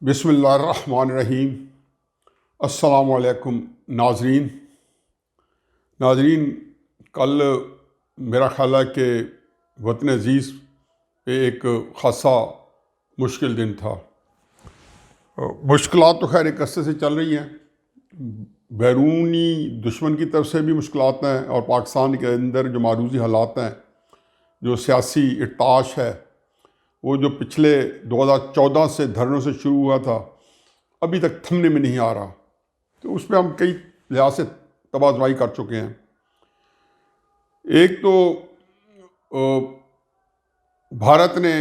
बिस्मिल्लाहिर्रहमानिर्रहीम। अस्सलामुअलैकुम नाज़रीन। कल मेरा ख्याल है कि वतन अज़ीज़ पे एक ख़ासा मुश्किल दिन था। मुश्किलात तो खैर एक अरसे से चल रही हैं, बैरूनी दुश्मन की तरफ से भी मुश्किलात हैं और पाकिस्तान के अंदर जो मारूजी हालात हैं, जो सियासी इर्ताश है, वो जो पिछले 2014 से धरनों से शुरू हुआ था अभी तक थमने में नहीं आ रहा। तो उस पर हम कई लिहाज से तबादलाई कर चुके हैं। एक तो भारत ने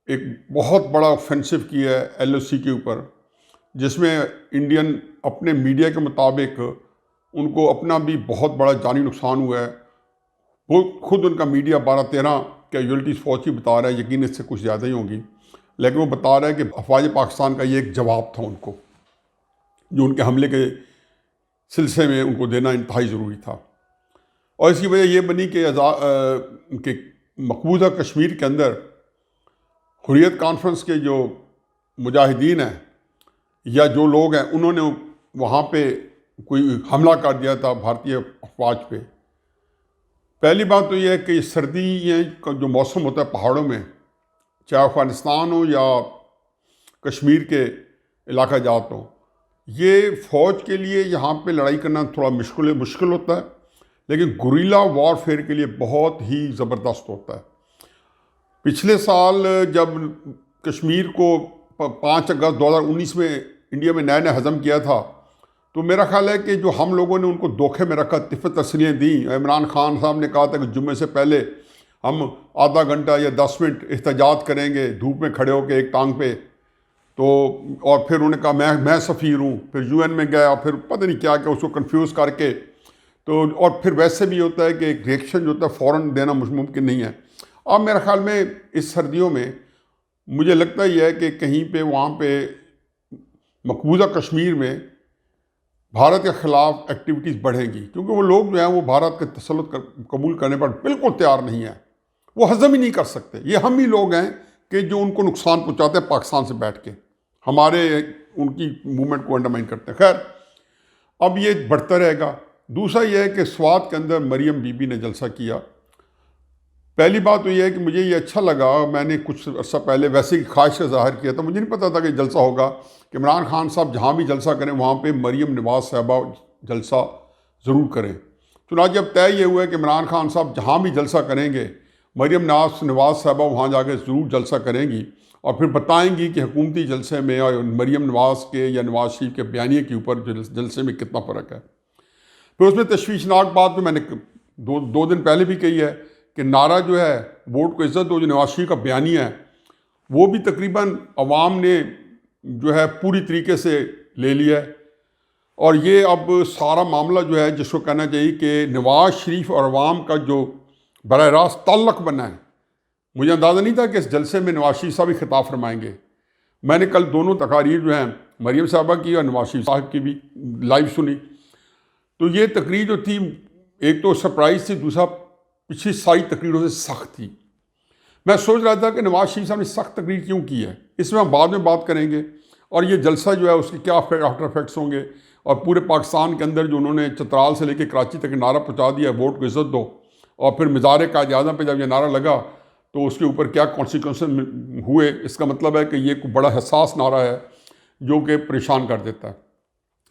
एक बहुत बड़ा ऑफेंसिव किया है LOC के ऊपर, जिसमें इंडियन अपने मीडिया के मुताबिक उनको अपना भी बहुत बड़ा जानी नुकसान हुआ है। वो खुद उनका मीडिया 12-13 कैजुअल्टीज़ फौज की बता रहा है, यकीन इससे कुछ ज़्यादा ही होंगी, लेकिन वो बता रहा है कि अफवाज पाकिस्तान का ये एक जवाब था उनको, जो उनके हमले के सिलसिले में उनको देना इंतहाई ज़रूरी था। और इसकी वजह ये बनी कि मकबूजा कश्मीर के अंदर हुर्रियत कॉन्फ्रेंस के जो मुजाहिदीन हैं या जो लोग हैं, उन्होंने वहाँ पे कोई हमला कर दिया था भारतीय अफवाज पे। पहली बात तो यह है कि सर्दी का जो मौसम होता है पहाड़ों में, चाहे अफ़गानिस्तान हो या कश्मीर के इलाका जात हो, ये फ़ौज के लिए यहाँ पे लड़ाई करना थोड़ा मुश्किल होता है, लेकिन गुरिल्ला वॉरफेयर के लिए बहुत ही ज़बरदस्त होता है। पिछले साल जब कश्मीर को 5 अगस्त 2019 में इंडिया में नया हज़म किया था, तो मेरा ख्याल है कि जो हम लोगों ने उनको धोखे में रखा, तिफ़ तस्लीं दी। इमरान खान साहब ने कहा था कि जुम्मे से पहले हम आधा घंटा या 10 मिनट एहतजाज करेंगे धूप में खड़े होकर एक टांग पे, तो और फिर उन्होंने कहा मैं सफ़ीर हूँ, फिर UN में गया, फिर पता नहीं क्या क्या उसको कंफ्यूज करके, तो और फिर वैसे भी होता है कि एक रिएक्शन जो होता है फ़ौरन देना मुमकिन नहीं है। अब मेरे ख्याल में इस सर्दियों में मुझे लगता ही है कि कहीं पे वहाँ पे मकबूजा कश्मीर में भारत के ख़िलाफ़ एक्टिविटीज़ बढ़ेंगी, क्योंकि वो लोग जो हैं वो भारत के तसल्लुत कबूल करने पर बिल्कुल तैयार नहीं है। वो हज़म ही नहीं कर सकते। ये हम ही लोग हैं कि जो उनको नुकसान पहुँचाते हैं पाकिस्तान से बैठ के, हमारे उनकी मूवमेंट को अंडरमाइन करते हैं। खैर, अब ये बढ़ता रहेगा। दूसरा ये है कि स्वात के अंदर मरियम बीबी ने जलसा किया। पहली बात तो ये है कि मुझे ये अच्छा लगा। मैंने कुछ अर्सा पहले वैसे ही ख्वाहिश का ज़ाहिर किया था, मुझे नहीं पता था कि जलसा होगा, कि इमरान खान साहब जहाँ भी जलसा करें वहाँ पे मरियम नवाज़ साहबा जलसा ज़रूर करें। चुनांचे अब तय ये हुआ है कि इमरान खान साहब जहाँ भी जलसा करेंगे, मरियम नवाज़ साहबा वहाँ जाके ज़रूर जलसा करेंगी और फिर बताएंगी कि हुकूमती जलसे में और मरियम नवाज़ के या नवाज शरीफ के बयानिए के ऊपर जलसे में कितना फ़र्क है। फिर उसमें तशवीशनाक बात भी मैंने दो दिन पहले भी कही है कि नारा जो है वोट को इज़्ज़त दो, जो नवाज शरीफ का बयानिया है, वो भी तकरीबन अवाम ने जो है पूरी तरीके से ले लिया है। और ये अब सारा मामला जो है, जिसको कहना चाहिए कि नवाज शरीफ और अवाम का जो बराह रास्त ताल्लुक़ बना है, मुझे अंदाज़ा नहीं था कि इस जलसे में नवाज शरीफ साहब भी खिताब फरमाएंगे। मैंने कल दोनों तकारीर जो हैं मरियम साहबा की और नवाज शरीफ साहब की भी लाइव सुनी। तो ये तकरीर जो थी, एक तो सरप्राइज़ थी, दूसरा पिछली सारी तकरीरों से सख्त थी। मैं सोच रहा था कि नवाज शरीफ साहब ने सख्त तकरीर क्यों की है, इसमें हम बाद में बात करेंगे। और ये जलसा जो है उसके क्या आफ्टर इफेक्ट्स होंगे, और पूरे पाकिस्तान के अंदर जो उन्होंने चतराल से लेकर कराची तक नारा पहुँचा दिया वोट को इज़्ज़त दो, और फिर मज़ार कायद-ए-आज़म पे जब ये नारा लगा तो उसके ऊपर क्या कॉन्सिक्वेंसेस हुए, इसका मतलब है कि ये कोई बड़ा हसास नारा है जो कि परेशान कर देता है।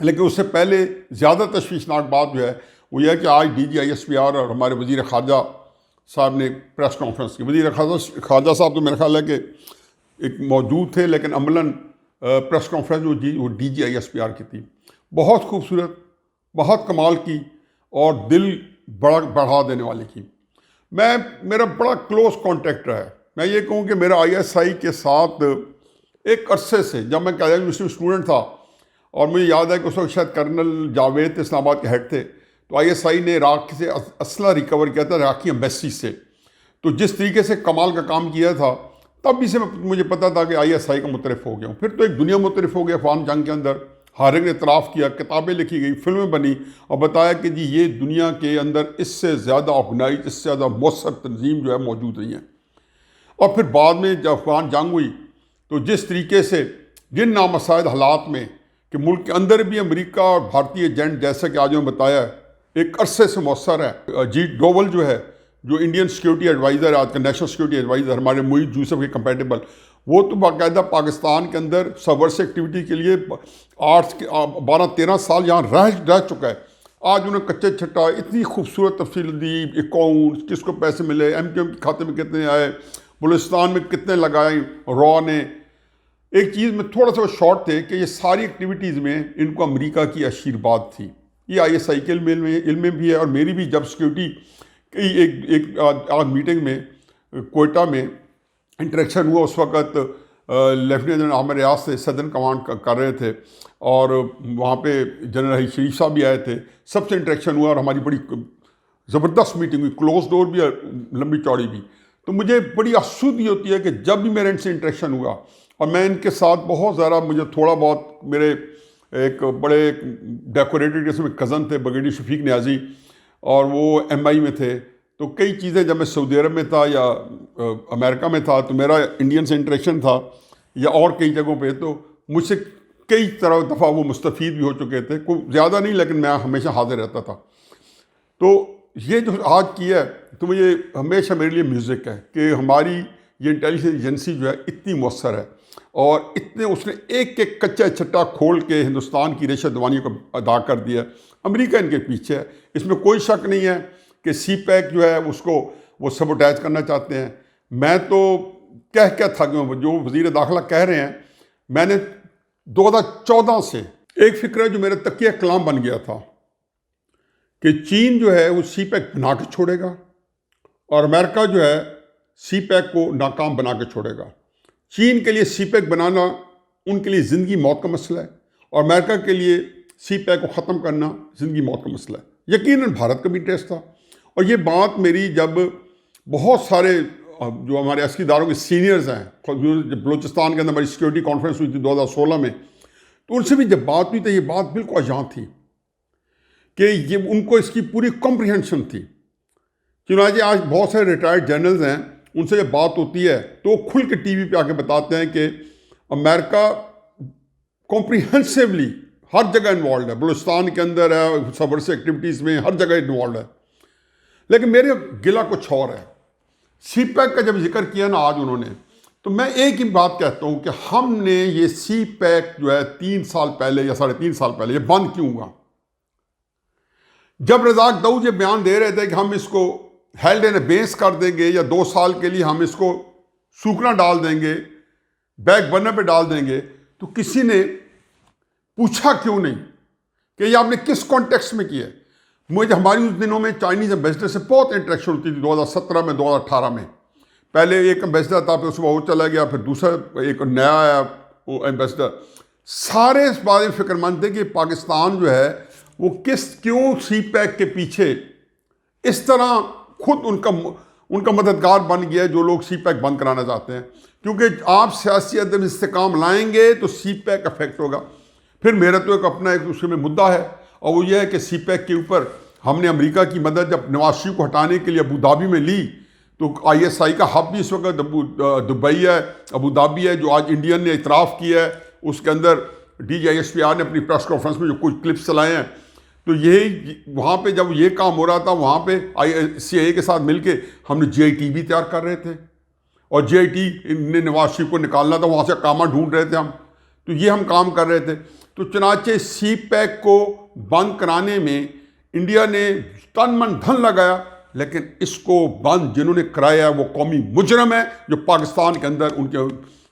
लेकिन उससे पहले ज़्यादा तशवीशनाक बात जो है वो यह है कि आज DGISPR और हमारे वज़ीर ख़ारजा साहब ने प्रेस कॉन्फ्रेंस की। वज़ीर ख़ारजा साहब तो मेरा ख्याल है कि एक मौजूद थे, लेकिन अमलन प्रेस कॉन्फ्रेंस वो DGISPR की थी, बहुत खूबसूरत, बहुत कमाल की और दिल बढ़ा देने वाली की। मेरा बड़ा क्लोज़ कॉन्टेक्ट रहा है। मैं ये कहूँ कि मेरा ISI के साथ एक अरसे से, जब मैं कायदा यूनिवर्सिटी में स्टूडेंट था, और मुझे याद है कि उस वक्त शायद कर्नल जावेद इस्लामाबाद के हेड थे, तो ISI ने इराक़ से असला रिकवर किया था इराक़ी एम्बेसी से। तो जिस तरीके से कमाल का काम किया था, तब भी से मुझे पता था कि ISI का मुतरफ़ हो गया हूँ। फिर तो एक दुनिया मुतरफ़ हो गया अफ़गान जंग के अंदर, हर एक ने इतराफ़ किया, किताबें लिखी गई, फिल्में बनी और बताया कि जी ये दुनिया के अंदर इससे ज़्यादा ऑर्गेनाइज, इससे ज़्यादा मौसर तंजीम जो है मौजूद नहीं है। और फिर बाद में जब अफ़गान जंग हुई तो जिस तरीके से जिन नामसाइद हालात में कि मुल्क के अंदर भी अमेरिका और भारतीय एजेंट, जैसा कि आज मैं बताया, एक अरसे से मौसर है। अजीत डोवल जो है, जो इंडियन सिक्योरिटी एडवाइज़र है, आज का नेशनल सिक्योरिटी एडवाइज़र, हमारे मोईद यूसुफ के कंपेटेबल, वो तो बाकायदा पाकिस्तान के अंदर सबवर्स एक्टिविटी के लिए 12-13 साल यहाँ रह चुका है। आज उन्हें कच्चे छट्टा इतनी खूबसूरत तफसील दी, अकाउंट, किसको पैसे मिले, MQM के खाते में कितने आए, बलूचिस्तान में कितने लगाए रॉ ने। एक चीज़ में थोड़ा सा शॉर्ट थे कि ये सारी एक्टिविटीज़ में इनको अमेरिका की आशीर्वाद थी। ये ISI के इल्म में भी है, और मेरी भी जब सिक्योरिटी की एक मीटिंग में कोयटा में इंटरेक्शन हुआ, उस वक़्त लेफ्टिनेंट जनरल आमिर रियाज से सदर्न कमांड कर रहे थे, और वहाँ पे जनरल शरीफ साहब भी आए थे, सबसे इंटरेक्शन हुआ और हमारी बड़ी ज़बरदस्त मीटिंग हुई, क्लोज डोर भी और लंबी चौड़ी भी। तो मुझे बड़ी आसूदी होती है कि जब भी मेरे इनसे इंटरेक्शन हुआ, और मैं इनके साथ बहुत ज़्यादा, मुझे थोड़ा बहुत, मेरे एक बड़े डेकोरेटेड किस्म के कज़न थे ब्रिगेडियर शफीक नियाज़ी, और वो MI में थे। तो कई चीज़ें, जब मैं सऊदी अरब में था या अमेरिका में था, तो मेरा इंडियन से इंटरेक्शन था, या और कई जगहों पे, तो मुझसे कई तरह दफ़ा वो मुस्तफ़ीद भी हो चुके थे, कोई ज़्यादा नहीं, लेकिन मैं हमेशा हाजिर रहता था। तो ये जो आज किया है, तो ये हमेशा मेरे लिए म्यूज़िक है कि हमारी ये इंटेलिजेंस एजेंसी जो है इतनी मौसर है, और इतने उसने एक एक कच्चा छट्टा खोल के हिंदुस्तान की रेशा दवानी को अदा कर दिया। अमेरिका इनके पीछे है, इसमें कोई शक नहीं है कि CPEC जो है उसको वो सबोटाइज करना चाहते हैं। मैं तो कह था कि जो वज़ीर दाखिला कह रहे हैं, मैंने 2014 से एक फ़िक्र जो मेरे तकिया कलाम बन गया था कि चीन जो है वो CPEC बना के छोड़ेगा, और अमेरिका जो है CPEC को नाकाम बना के छोड़ेगा। चीन के लिए CPEC बनाना उनके लिए ज़िंदगी मौत का मसला है, और अमेरिका के लिए CPEC को ख़त्म करना ज़िंदगी मौत का मसला है। यकीनन भारत का भी इंटरेस्ट था, और ये बात मेरी जब बहुत सारे जो हमारे अस्की इदारों के सीनियर्स हैं, बलूचिस्तान के अंदर हमारी सिक्योरिटी कॉन्फ्रेंस हुई थी 2016 में, तो उनसे भी जब बात हुई तो ये बात बिल्कुल अजान थी कि ये उनको इसकी पूरी कॉम्प्रिहेंशन थी। चुनांचे आज बहुत सारे रिटायर्ड जनरल्स हैं, उनसे जब बात होती है तो वो खुल के TV पे आके बताते हैं कि अमेरिका कॉम्प्रिहेंसिवली हर जगह इन्वॉल्व है, बलूचिस्तान के अंदर है, सबवर्सिव एक्टिविटीज़ में हर जगह इन्वॉल्व है। लेकिन मेरे गिला कुछ और है। CPEC का जब जिक्र किया ना आज उन्होंने, तो मैं एक ही बात कहता हूँ कि हमने ये CPEC जो है 3 साल पहले या 3.5 साल पहले ये बंद क्यों हुआ? जब रज़ाक दाऊद ये बयान दे रहे थे कि हम इसको हेल्ड इन बेस कर देंगे, या 2 साल के लिए हम इसको सूखना डाल देंगे, बैक बर्नर पे डाल देंगे, तो किसी ने पूछा क्यों नहीं कि ये आपने किस कॉन्टेक्स्ट में किया? मुझे हमारी उस दिनों में चाइनीज़ एम्बेसडर से बहुत इंटरेक्शन होती थी, 2017 में, 2018 में। पहले एक एम्बेसडर था, फिर उसमें वो चला गया, फिर दूसरा एक नया आया वो एम्बेसडर। सारे इस बारे में फिक्रमंद थे कि पाकिस्तान जो है वो क्यों CPEC के पीछे इस तरह खुद उनका मददगार बन गया है, जो लोग CPEC बंद कराना चाहते हैं। क्योंकि आप सियासी अदम इस्तेकाम लाएंगे तो CPEC अफेक्ट होगा। फिर मेरा तो एक अपना एक उसमें मुद्दा है, और वो ये है कि CPEC के ऊपर हमने अमेरिका की मदद जब नवाज शरीफ को हटाने के लिए अबू धाबी में ली, तो ISI का हब भी इस वक्त दुबई है, अबू धाबी है, जो आज इंडियन ने इतराफ़ किया है। उसके अंदर DGISPR ने अपनी प्रेस कॉन्फ्रेंस में जो कुछ क्लिप्स चलाए हैं, तो यही वहाँ पे जब ये काम हो रहा था, वहाँ पे CIA के साथ मिलके हमने GIT भी तैयार कर रहे थे, और GIT ने नवाज शरीफ को निकालना था, वहाँ से कामा ढूंढ रहे थे हम, तो ये हम काम कर रहे थे। तो चुनाचे CPEC को बंद कराने में इंडिया ने तन मन धन लगाया, लेकिन इसको बंद जिन्होंने कराया वो कौमी मुजरम है, जो पाकिस्तान के अंदर उनके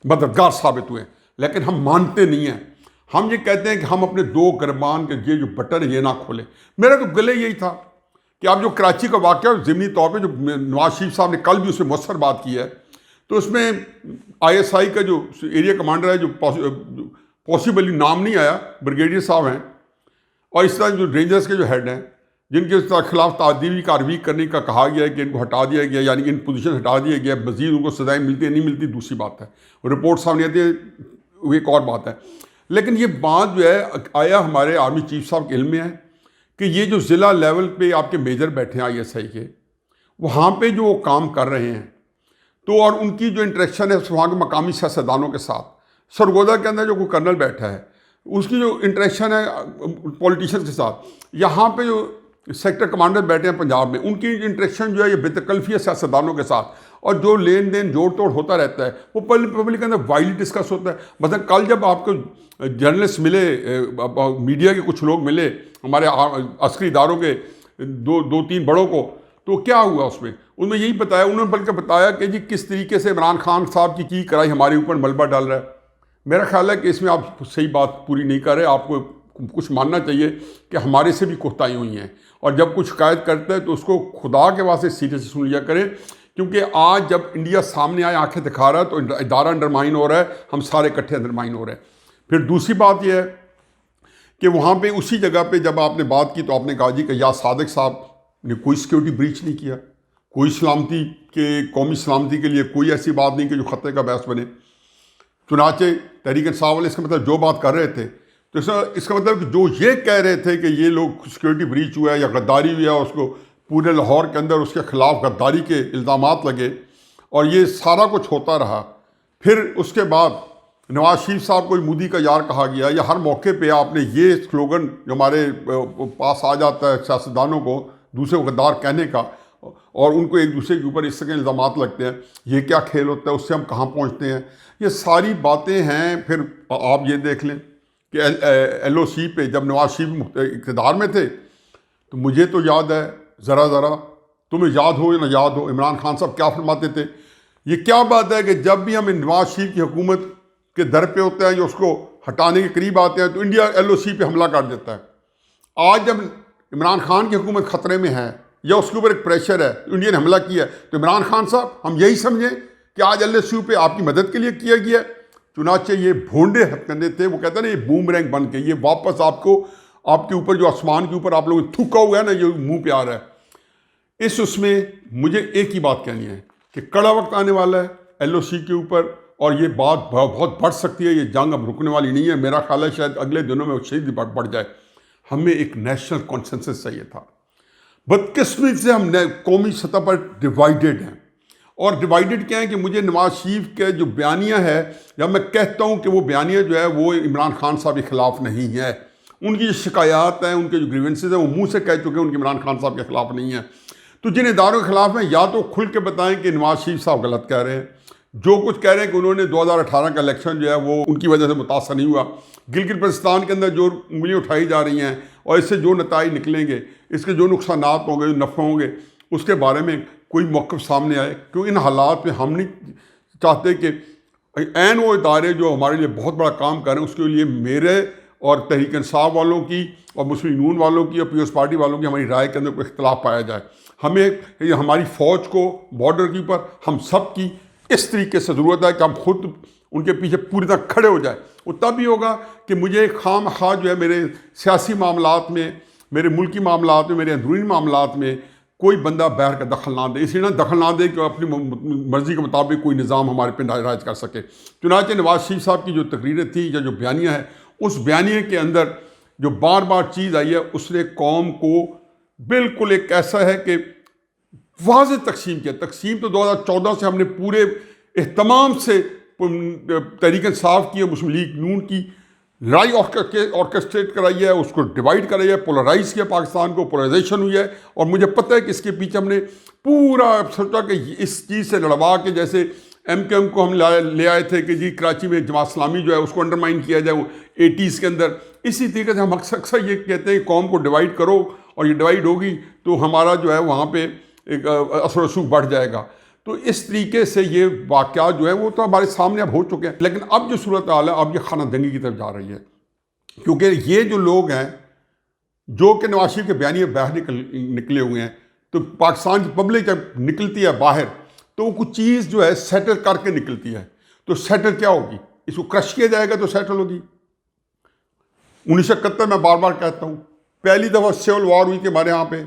मददगार साबित हुए। लेकिन हम मानते नहीं हैं, हम ये कहते हैं कि हम अपने 2 गिरबान के ये जो बटन है ये ना खोलें। मेरा तो गले यही था कि आप जो कराची का वाक़या ज़मीनी तौर पे जो नवाज शरीफ साहब ने कल भी उससे मुस्तर बात की है, तो उसमें ISI का जो एरिया कमांडर है, जो पॉसिबली नाम नहीं आया, ब्रिगेडियर साहब हैं, और इस तरह जो रेंजर्स के जो हेड हैं, जिनके खिलाफ तादीबी कार्रवाई करने का कहा गया है कि इनको हटा दिया गया, यानी इन पोजीशन हटा दिया गया, मज़ीद उनको सजाएं मिलती है नहीं मिलती दूसरी बात है, रिपोर्ट सामने आती है वो एक और बात है। लेकिन ये बात जो है आया हमारे आर्मी चीफ साहब के इल्म में है कि ये जो ज़िला लेवल पे आपके मेजर बैठे हैं ISI के, वहाँ पे जो काम कर रहे हैं, तो और उनकी जो इंटरेक्शन है वहाँ के मकामी सियासतदानों के साथ, सरगोदा के अंदर जो कोई कर्नल बैठा है, उसकी जो इंटरेक्शन है पॉलिटिशियन के साथ, यहाँ पे जो सेक्टर कमांडर बैठे हैं पंजाब में, उनकी इंटरेक्शन जो है ये बेतकल्फी है सियासतदानों के साथ, और जो लेन देन जोड़ तोड़ होता रहता है वो पब्लिक के अंदर वाइडली डिस्कस होता है। मतलब कल जब आपको जर्नलिस्ट मिले, मीडिया के कुछ लोग मिले हमारे अस्करी इदारों के दो तीन बड़ों को, तो क्या हुआ उसमें? उन्होंने यही बताया, उन्होंने बल्कि बताया कि जी किस तरीके से इमरान खान साहब की कराई हमारे ऊपर मलबा डाल रहा है। मेरा ख्याल है कि इसमें आप सही बात पूरी नहीं कर रहे, आपको कुछ मानना चाहिए कि हमारे से भी कोताही हुई हैं, और जब कुछ शिकायत करते हैं तो उसको खुदा के वास्ते सीरियसली सुन लिया करें, क्योंकि आज जब इंडिया सामने आए आंखें दिखा रहा है तो इदारा अंडरमाइन हो रहा है, हम सारे इकट्ठे अंडरमाइन हो रहे हैं। फिर दूसरी बात यह है कि वहाँ पे उसी जगह पे जब आपने बात की तो आपने कहा जी कि या सादिक साहब ने कोई सिक्योरिटी ब्रीच नहीं किया, कोई सलामती के कौमी सलामती के लिए कोई ऐसी बात नहीं कि जो खतरे का बहस बने। चुनाचे तहरीक इंसाफ वाले इसका मतलब जो बात कर रहे थे, तो इसका मतलब कि जो ये कह रहे थे कि ये लोग सिक्योरिटी ब्रीच हुआ है या गद्दारी हुई है, उसको पूरे लाहौर के अंदर उसके खिलाफ गद्दारी के इल्ज़ामात लगे और ये सारा कुछ होता रहा। फिर उसके बाद नवाज शरीफ साहब को मोदी का यार कहा गया, या हर मौके पे आपने ये स्लोगन जो हमारे पास आ जाता है सियासतदानों को दूसरे को गद्दार कहने का, और उनको एक दूसरे के ऊपर इस तरह के इल्ज़ामात लगते हैं। ये क्या खेल होता है, उससे हम कहाँ पहुँचते हैं, ये सारी बातें हैं। फिर आप ये देख लें कि LOC पे जब नवाज शरीफ इक़्तिदार में थे तो मुझे तो याद है, ज़रा तुम्हें याद हो या ना याद हो, इमरान खान साहब क्या फरमाते थे। ये क्या बात है कि जब भी हम नवाज शरीफ की हुकूमत के दर पे होते हैं, जो उसको हटाने के करीब आते हैं, तो इंडिया LOC पे हमला कर देता है। आज जब इमरान खान की हुकूमत ख़तरे में है या उसके ऊपर एक प्रेशर है, इंडिया ने हमला किया है, तो इमरान खान साहब हम यही समझें कि आज LSU पे आपकी मदद के लिए किया गया है। चुनाचे ये भोंडे हथकंडे थे, वो कहते हैं ना ये बूमरैंग बन के ये वापस आपको आपके ऊपर जो आसमान के ऊपर आप लोगों ने थूका हुआ है ना, ये मुंह पे आ रहा है। उसमें मुझे एक ही बात कहनी है कि कड़ा वक्त आने वाला है LOC के ऊपर, और ये बात बहुत बढ़ सकती है, ये जंग अब रुकने वाली नहीं है। मेरा ख्याल है शायद अगले दिनों में शदीद बढ़ जाए। हमें एक नेशनल कॉन्सेंसस चाहिए था। बदकिस्मती से हम कौमी सतह पर डिवाइडेड हैं, और डिवाइडेड क्या है कि मुझे नवाज शरीफ के जो बयानियाँ है, या मैं कहता हूँ कि वो बयानियाँ जो है वो इमरान खान साहब के ख़िलाफ़ नहीं है, उनकी जो शिकायत हैं, उनके जो ग्रीवेंसेस हैं, वो मुंह से कह चुके हैं उनके इमरान खान साहब के ख़िलाफ़ नहीं है। तो जिन इदारों के ख़िलाफ़ हैं, या तो खुल के बताएं कि नवाज शरीफ साहब गलत कह रहे हैं, जो कुछ कह रहे हैं कि उन्होंने 2018 का इलेक्शन जो है वो उनकी वजह से मुतासर नहीं हुआ, गिलगित बल्तिस्तान के अंदर जो उंगलियाँ उठाई जा रही हैं और इससे जो नताइज निकलेंगे, इसके जो नुकसानात होंगे, जो नफ़े होंगे, उसके बारे में कोई मौक़िफ़ सामने आए। क्योंकि इन हालात में हम नहीं चाहते कि ऐन वो इदारे जो हमारे लिए बहुत बड़ा काम कर रहे हैं, उसके लिए मेरे और तहरीक इंसाफ वालों की और मुस्लिम यूनियन वालों की और पीपल्स पार्टी वालों की हमारी राय के अंदर कोई इख्तलाफ पाया जाए। हमें हमारी फ़ौज को बॉर्डर के ऊपर हम सब की इस तरीके से ज़रूरत है कि हम खुद उनके पीछे पूरी तरह खड़े हो जाए। वो तब भी होगा कि मुझे खामखा जो है मेरे सियासी मामलात में, मेरे मुल्की मामलात में, मेरे अंदरूनी मामलात में कोई बंदा बाहर का दखल ना दे। इसलिए ना दखल ना दे कि अपनी मर्ज़ी के मुताबिक कोई निज़ाम हमारे पे राज कर सके। चुनांचे नवाज शरीफ साहब की जो तकरीरें थी या जो बयानियाँ हैं, उस बयानिए के अंदर जो बार बार चीज़ आई है, उसने कौम को बिल्कुल एक ऐसा है कि वाज़ेह तकसीम किया। तकसीम तो 2014 से हमने पूरे एहतमाम से तहरीक इंसाफ की और मुस्लिम लीग नून की लड़ाई ऑर्केस्ट्रेट कराई है, उसको डिवाइड कराई है, पोलराइज किया पाकिस्तान को, पोलराइजेशन हुई है। और मुझे पता है कि इसके पीछे हमने पूरा सोचा कि इस चीज़ से लड़वा के, जैसे MKM को हम ले आए थे कि जी कराची में जमात इस्लामी जो है उसको अंडरमाइन किया जाए, वो 80s के अंदर। इसी तरीके से हम अक्सर ये कहते हैं कि कौम को डिवाइड करो, और ये डिवाइड होगी तो हमारा जो है वहाँ पे एक असर रसूख बढ़ जाएगा। तो इस तरीके से ये वाक़या जो है वो तो हमारे सामने अब हो चुके हैं। लेकिन अब जो सूरत हाल है, अब ये खाना दंगी की तरफ जा रही है, क्योंकि ये जो लोग हैं जो कि नवाज शरीफ के बयानिए बाहर निकले हुए हैं, तो पाकिस्तान की पब्लिक जब निकलती है बाहर तो कुछ चीज़ जो है सेटल करके निकलती है। तो सेटल क्या होगी? इसको क्रश किया जाएगा तो सेटल होगी। 1971 में बार बार कहता हूँ, पहली दफ़ा सिविल वॉर हुई थी हमारे यहाँ पे,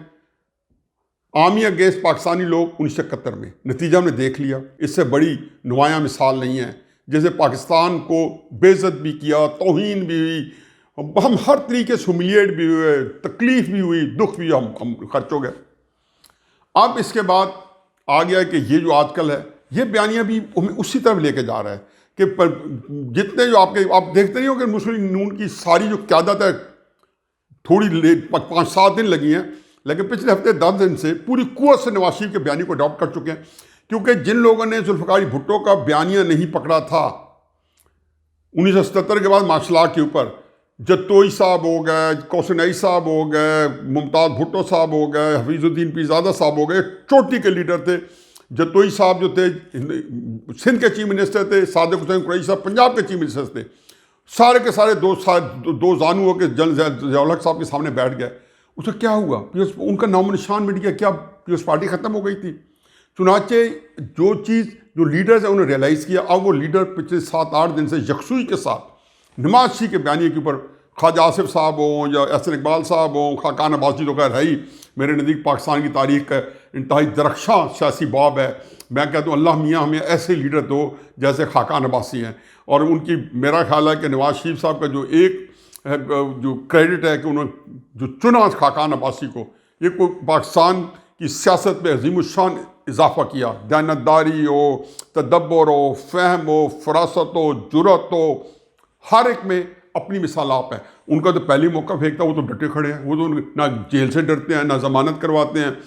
आर्मी अगेंस्ट पाकिस्तानी लोग 1971 में। नतीजा हमने देख लिया, इससे बड़ी नुमाया मिसाल नहीं है। जैसे पाकिस्तान को बेइज्जत भी किया, तौहीन भी हुई, हम हर तरीके से ह्यूमिलिएट भी हुए, तकलीफ़ भी हुई, दुख भी हम खर्च हो गए। अब इसके बाद आ गया कि ये जो आजकल है, ये बयानियाँ भी हमें उसी तरफ लेके जा रहा है कि जितने जो आप देखते नहीं हो कि मुस्लिम नून की सारी जो क़यादत है, थोड़ी लेट 5-7 दिन लगी हैं, लेकिन पिछले हफ्ते 10 दिन से पूरी कुव्वत से नवाज शरीफ के बयानी को अडॉप्ट कर चुके हैं। क्योंकि जिन लोगों ने जुल्फ़िकार भुट्टो का बयानिया नहीं पकड़ा था 1977 के बाद मार्शल लॉ के ऊपर, जत्तोई साहब हो गए, कौसनई साहब हो गए, मुमताज़ भुट्टो साहब हो गए, हफीजुद्दीन पीरज़ादा साहब हो गए, चोटी के लीडर थे। जत्तोई साहब जो थे सिंध के चीफ मिनिस्टर थे, सादिक हुसैन कुरैशी साहब पंजाब के चीफ मिनिस्टर थे, सारे के सारे दो जानू होकर ज़ियाउल हक साहब के सामने बैठ गए। उसका क्या हुआ? उनका नाम निशान मिट गया। क्या पीएस पार्टी ख़त्म हो गई थी? चुनाचे जो चीज़ जो लीडर्स हैं उन्होंने रियलाइज़ किया। अब वो लीडर पिछले 7-8 दिन से यकसुई के साथ नवाज शरीफ के बयानी के ऊपर, ख्वाजा आसिफ साहब हों या एहसन इकबाल साहब हों, खाकान अब्बासी तो खैर है ही मेरे नज़दीक पाकिस्तान की तारीख का इंतहाई दरख्शां सियासी बाब है। मैं कहता हूँ अल्लाह मियाँ हमें ऐसे लीडर दो जैसे खाकान अब्बासी हैं। और उनकी मेरा ख्याल है कि नवाज शरीफ साहब का जो एक जो क्रेडिट है कि उन्होंने जो चुना खाकान अब्बासी को, ये को पाकिस्तान की सियासत में अज़ीमुश्शान इजाफा किया। दयानतदारी हो, तदब्बर हो, फ़हम हो, फरासत हो, जुरत हो, हर एक में अपनी मिसाल आप है। उनका तो पहली मौका फेंकता, वो तो डटे खड़े हैं। वो तो ना जेल से डरते हैं, ना ज़मानत करवाते हैं।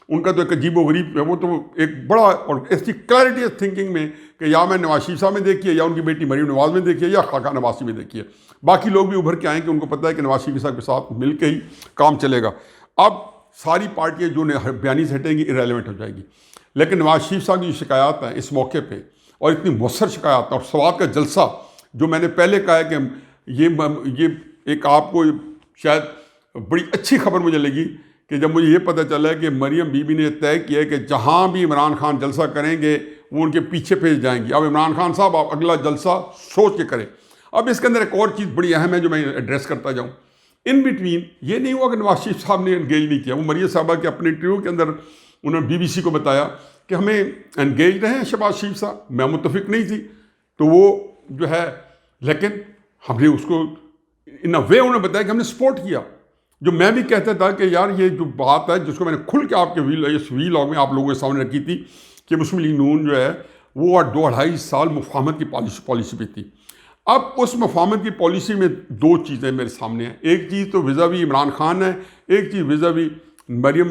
उनका तो एक अजीब व गरीब है। वो तो एक बड़ा और ऐसी क्लैरिटी ऑफ थिंकिंग में कि या मैं नवाज शरीफ साहब में देखी है, या उनकी बेटी मरीम नवाज में देखी है, या खाकान अब्बासी में देखी है। बाकी लोग भी उभर के आए कि उनको पता है कि नवाज शरीफ साहब के साथ मिल के ही काम चलेगा। अब सारी पार्टियाँ जो बयानी से हटेंगी इरेलीवेंट हो जाएगी। लेकिन नवाज शरीफ साहब की शिकायत है इस मौके पे, और इतनी मुसर शिकायत और सवाल का जलसा, जो मैंने पहले कहा है कि ये एक आपको शायद बड़ी अच्छी खबर मुझे लगी कि जब मुझे ये पता चला है कि मरियम बीबी ने तय किया है कि जहाँ भी इमरान खान जलसा करेंगे वो उनके पीछे भेज जाएंगी। अब इमरान खान साहब आप अगला जलसा सोच के करें। अब इसके अंदर एक और चीज़ बड़ी अहम है जो मैं एड्रेस करता जाऊँ। इन बिटवीन ये नहीं हुआ कि नवाज शरीफ साहब ने एंगेज नहीं किया। वो मरियम साहबा के अपने इंटरव्यू के अंदर उन्होंने BBC को बताया कि हमें एंगेज रहे हैं शहबाज शरीफ साहब, मैं मुतफिक नहीं थी। तो वो जो है, लेकिन हमने उसको इन अ वे उन्होंने बताया कि हमने सपोर्ट किया। जो मैं भी कहता था कि यार ये जो बात है जिसको मैंने खुल के आपके वीलॉग में आप लोगों के सामने रखी थी कि मुस्लिम लीग नून जो है वो 2-2.5 साल मुफाहमत की पॉलिसी पे थी। अब उस मुफाहमत की पॉलिसी में दो चीज़ें मेरे सामने हैं। एक चीज़ तो विज़ावी इमरान खान है, एक चीज़ विज़ावी मरियम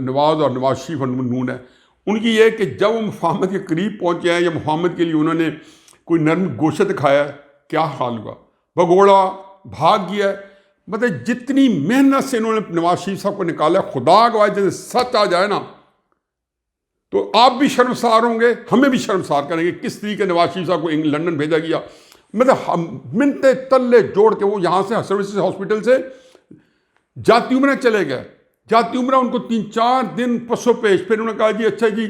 नवाज़ और नवाज शरीफ और नून है। उनकी ये है कि जब वो मुफाहमत के करीब पहुँचे हैं या मुफाहमत के लिए उन्होंने कोई नर्म गोशत दिखाया, क्या हाल हुआ? भगोड़ा, भाग गया। मतलब जितनी मेहनत से इन्होंने नवाज शरीफ साहब को निकाला, खुदा गवाह जैसे सच आ जाए ना तो आप भी शर्मसार होंगे, हमें भी शर्मसार करेंगे किस तरीके नवाज शरीफ साहब को लंदन भेजा गया। मतलब हम मिनते तल्ले जोड़ के वो यहाँ से सर्विसेज हॉस्पिटल से जाती उम्र चले गए। जाती उम्र उनको 3-4 दिन पसो पेश। फिर उन्होंने कहा जी अच्छा जी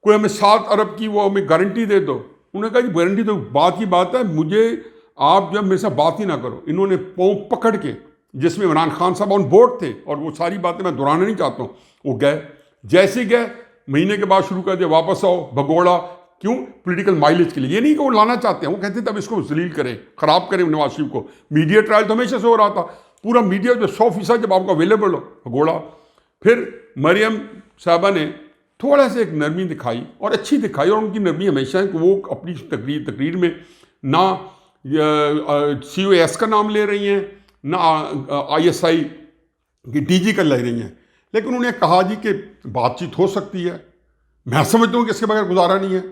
कोई हमें 7 अरब की वो हमें गारंटी दे दो। उन्होंने कहा जी गारंटी तो बात की बात है, मुझे आप जब मेरे साथ बात ही ना करो। इन्होंने पाँव पकड़ के, जिसमें इमरान खान साहब ऑन बोर्ड थे, और वो सारी बातें मैं दोहराना नहीं चाहता हूँ, वो गए। जैसे गए महीने के बाद शुरू कर दिया वापस आओ भगोड़ा। क्यों? पॉलिटिकल माइलेज के लिए। ये नहीं कि वो लाना चाहते हैं, वो कहते तब इसको जलील करें, ख़राब करें नवाज शरीफ को। मीडिया ट्रायल तो हमेशा से हो रहा था, पूरा मीडिया जो 100% जब आपको अवेलेबल हो भगोड़ा। फिर मरियम साहबा ने थोड़ा सा एक नरमी दिखाई और अच्छी दिखाई, और उनकी नरमी हमेशा है कि वो अपनी तकरीर में ना COS का नाम ले रही हैं, ना ISI की DG का ले रही हैं, लेकिन उन्होंने कहा जी कि बातचीत हो सकती है। मैं समझता हूँ कि इसके बगैर गुजारा नहीं है।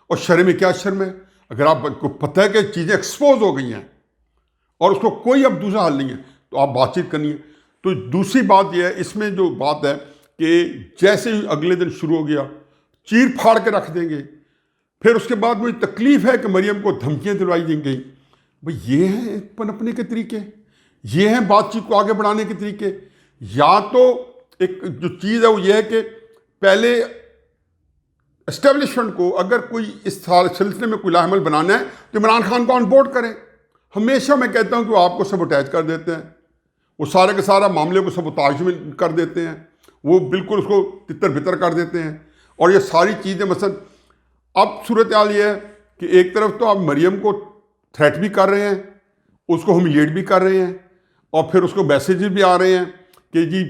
और शर्म में क्या शर्म है? अगर आपको पता है कि चीज़ें एक्सपोज हो गई हैं और उसको कोई अब दूसरा हल नहीं है तो आप बातचीत करनी है। तो दूसरी बात यह है, इसमें जो बात है कि जैसे ही अगले दिन शुरू हो गया चीर फाड़ के रख देंगे। फिर उसके बाद मुझे तकलीफ है कि मरियम को धमकियाँ दिलवाई दी गई। भाई ये हैं पनपने के तरीके, ये हैं बातचीत को आगे बढ़ाने के तरीके। या तो एक जो चीज़ है वो ये है कि पहले एस्टेब्लिशमेंट को अगर कोई इस सिलसिले में कोई लाहमल बनाना है तो इमरान खान को ऑन बोर्ड करें। हमेशा मैं कहता हूँ कि वो आपको सबोटाइज कर देते हैं, वो सारे के सारा मामले को सबोताज में कर देते हैं, वो बिल्कुल उसको तितर बितर कर देते हैं। और ये सारी चीज़ें मसलन अब सूरत हाल ये है कि एक तरफ तो आप मरियम को थ्रेट भी कर रहे हैं, उसको ह्यूमिलिएट भी कर रहे हैं, और फिर उसको मैसेजेस भी आ रहे हैं कि जी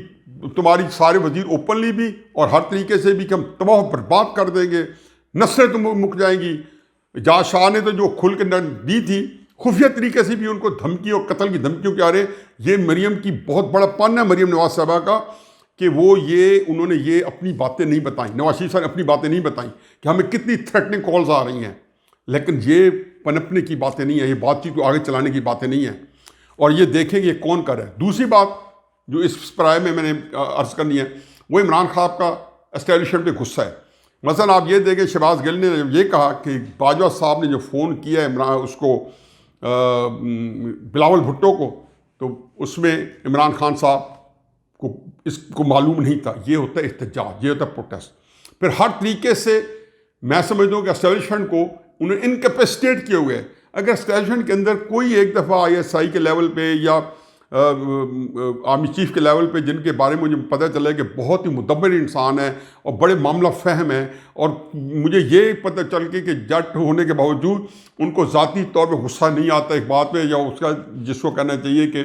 तुम्हारी सारे वजीर ओपनली भी और हर तरीके से भी कि हम तबाह बर्बाद कर देंगे, नस्लें तो मुक जाएंगी, एजाज शाह ने तो जो खुल के दी थी, खुफिया तरीके से भी उनको धमकी और कत्ल की धमकियों के आ रहे। ये मरीम की बहुत बड़ा पन है, मरीम नवाज साहबा का, कि उन्होंने ये अपनी बातें नहीं बताई, नवाज शरीफ साहब ने अपनी बातें नहीं बताई कि हमें कितनी थ्रेटनिंग कॉल्स आ रही हैं। लेकिन ये पनपने की बातें नहीं है, ये बातचीत को आगे चलाने की बातें नहीं है। और ये देखें ये कौन कर है। दूसरी बात जो इस प्राय में मैंने अर्ज करनी है, वो इमरान खान का एस्टेब्लिशमेंट पे गुस्सा है। मसलन आप ये देखें, शहबाज गिल ने ये कहा कि बाजवा साहब ने जो फ़ोन किया है उसको बिलावल भुट्टो को, तो उसमें इमरान खान साहब को इसको मालूम नहीं था। ये होता है एहतजाज, ये होता है प्रोटेस्ट। फिर हर तरीके से मैं समझता हूँ कि एस्टेब्लिशमेंट को उन्हें इनकैपेसिटेट किए हुए है। अगर एस्टेब्लिशमेंट के अंदर कोई एक दफ़ा ISI के लेवल पे या आर्मी चीफ के लेवल पे, जिनके बारे में मुझे पता चला है कि बहुत ही मुदब्बर इंसान है और बड़े मामला फ़हम है, और मुझे ये पता चल के कि जट होने के बावजूद उनको ज़ाती तौर पे गुस्सा नहीं आता एक बात पे, या उसका जिसको कहना चाहिए कि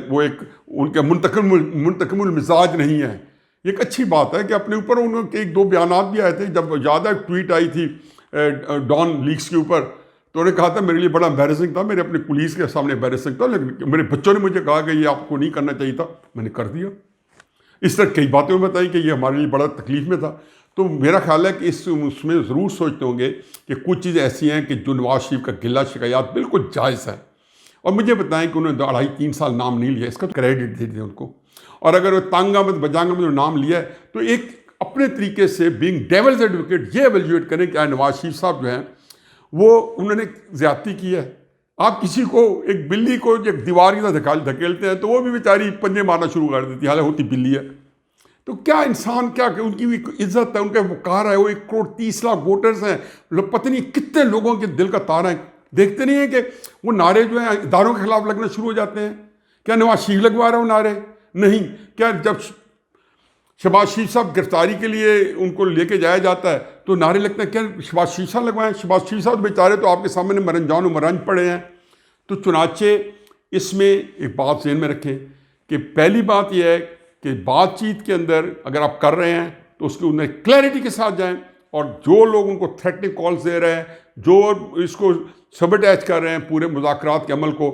वो एक उनके मुंतकमुल मिजाज नहीं है। ये एक अच्छी बात है कि अपने ऊपर उनके एक दो बयानात भी आए थे। जब ज़्यादा ट्वीट आई थी डॉन लीक्स के ऊपर, तो उन्होंने कहा था मेरे लिए बड़ा एम्बैरेसिंग था, मेरे अपने पुलिस के सामने एम्बैरेसिंग था, लेकिन मेरे बच्चों ने मुझे कहा कि ये आपको नहीं करना चाहिए था, मैंने कर दिया। इस तरह कई बातें बताई कि ये हमारे लिए बड़ा तकलीफ में था। तो मेरा ख्याल है कि उसमें ज़रूर सोचते होंगे कि कुछ चीज़ें ऐसी हैं कि जो नवाज शरीफ का गिला शिकायत बिल्कुल जायज़ है। और मुझे बताएं कि उन्होंने 2.5-3 साल नाम नहीं लिया, इसका क्रेडिट दे दिया उनको। और अगर वो तांगा में बजांगा में जो नाम लिया है, तो एक अपने तरीके से बीइंग डेविल्स एडवोकेट ये एवेल्यूएट करें कि नवाज शरीफ साहब जो हैं वो उन्होंने ज़्यादती की है। आप किसी को, एक बिल्ली को एक दीवार की तरह धकेलते हैं तो वो भी बेचारी पंजे मारना शुरू कर देती है, हालांकि होती बिल्ली है। तो क्या इंसान, क्या उनकी भी इज्जत है, उनका वकार है, वो 1 करोड़ 30 लाख वोटर्स हैं, पता नहीं कितने लोगों के दिल का तारा है। देखते नहीं है कि वो नारे जो हैं इदारों के खिलाफ लगना शुरू हो जाते हैं। क्या नवाज शरीफ लगवा रहा है वो नारे? नहीं। क्या जब शहबाज शरीफ साहब गिरफ्तारी के लिए उनको लेके जाया जाता है तो नारे लगते हैं, क्या शहबाज शरीफ साहब लगवाएं? शहबाज शरीफ साहब बेचारे तो आपके सामने मरन जान मरंज पड़े हैं। तो चुनाचे इसमें एक बात ज़हन में रखें कि पहली बात यह है कि बातचीत के अंदर अगर आप कर रहे हैं तो उसके अंदर क्लैरिटी के साथ जाएं, और जो लोग उनको थ्रेटनिंग कॉल्स दे रहे हैं, जो इसको सबअटैच कर रहे हैं पूरे मुज़ाकरात के अमल को,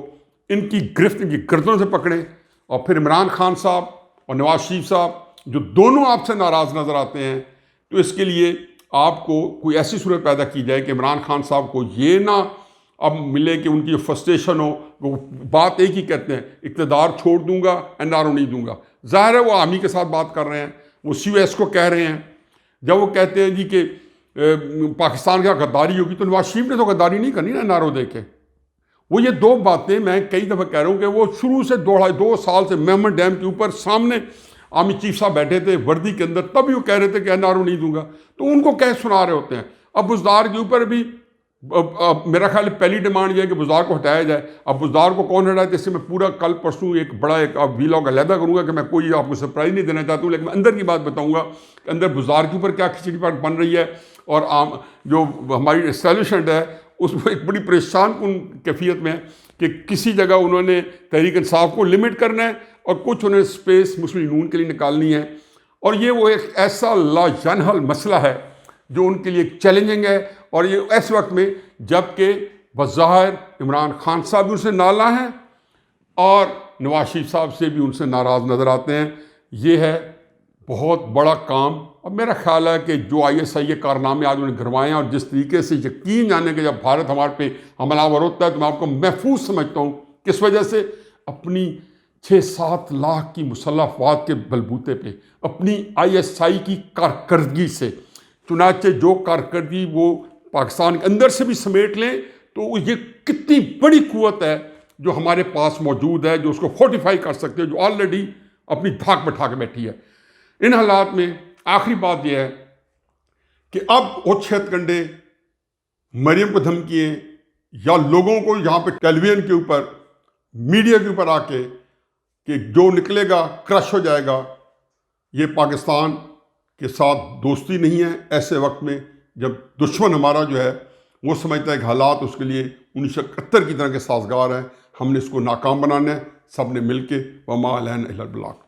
इनकी गिरफ्त, इनकी गर्दनों से पकड़ें। और फिर इमरान खान साहब और नवाज शरीफ साहब जो दोनों आपसे नाराज़ नज़र आते हैं, तो इसके लिए आपको कोई ऐसी सूरत पैदा की जाए कि इमरान खान साहब को ये ना अब मिले कि उनकी जो फ्रस्ट्रेशन हो, वो बात एक ही कहते हैं, इक़्तिदार छोड़ दूंगा, NRO नहीं दूंगा। ज़ाहिर है वो आर्मी के साथ बात कर रहे हैं, वो COS को कह रहे हैं। जब वो कहते हैं जी कि पाकिस्तान का गद्दारी होगी, तो नवाज शरीफ ने तो गद्दारी नहीं करनी ना NRO दे के। वो ये दो बातें मैं कई दफ़ा कह रहा हूँ कि वो शुरू से 2 साल से मेहमद डैम के ऊपर सामने आर्मी चीफ साहब बैठे थे वर्दी के अंदर, तब भी वो कह रहे थे कि NRO नहीं दूंगा। तो उनको क्या सुना रहे होते हैं। अब बुज़दार के ऊपर भी मेरा ख्याल पहली डिमांड ये है कि बुज़दार को हटाया जाए। अब बुज़दार को कौन हटाए, इससे मैं पूरा कल परसों एक बड़ा एक वीलॉग अलहदा करूँगा कि मैं कोई आपको सरप्राइज़ नहीं देना चाहता हूँ, लेकिन अंदर की बात बताऊँगा कि अंदर बुज़दार के ऊपर क्या खिचड़ी बन रही है। और जो हमारी एस्टैब्लिशमेंट है उसमें एक बड़ी परेशान कुन कैफियत में है कि किसी जगह उन्होंने तहरीक इंसाफ को लिमिट करना है और कुछ उन्हें स्पेस मुस्लिम नून के लिए निकालनी है। और ये वो एक ऐसा लाजनहल मसला है जो उनके लिए चैलेंजिंग है। और ये ऐसे वक्त में जबकि बज़ाहिर इमरान खान साहब भी उनसे नाला हैं और नवाज शरीफ साहब से भी उनसे नाराज़ नज़र आते हैं। ये है बहुत बड़ा काम। और मेरा ख्याल है कि जो ISI के कारनामे आज उन्हें करवाए हैं और जिस तरीके से यकीन जाने के जब भारत हमारे पे हमलावर होता है तो मैं आपको महफूज समझता हूँ। किस वजह से? अपनी 6-7 लाख की मुसल्लह अफवाज के बलबूते पे, अपनी ISI की कारकर्दगी से। चुनाचे जो कारकर्दगी वो पाकिस्तान के अंदर से भी समेट लें तो ये कितनी बड़ी कुव्वत है जो हमारे पास मौजूद है, जो उसको फोर्टिफाई कर सकते हैं, जो ऑलरेडी अपनी धाक बैठा के बैठी है। इन हालात में आखिरी बात यह है कि अब ओछत कंडे मरियम को धमकिए या लोगों को यहाँ पे टेलीविजन के ऊपर, मीडिया के ऊपर आके कि जो निकलेगा क्रश हो जाएगा, ये पाकिस्तान के साथ दोस्ती नहीं है। ऐसे वक्त में जब दुश्मन हमारा जो है वो समझता है कि हालात उसके लिए 1971 की तरह के साजगार हैं, हमने इसको नाकाम बनाना है, सब ने मिल के वमा अलैना इल्लल बलाग।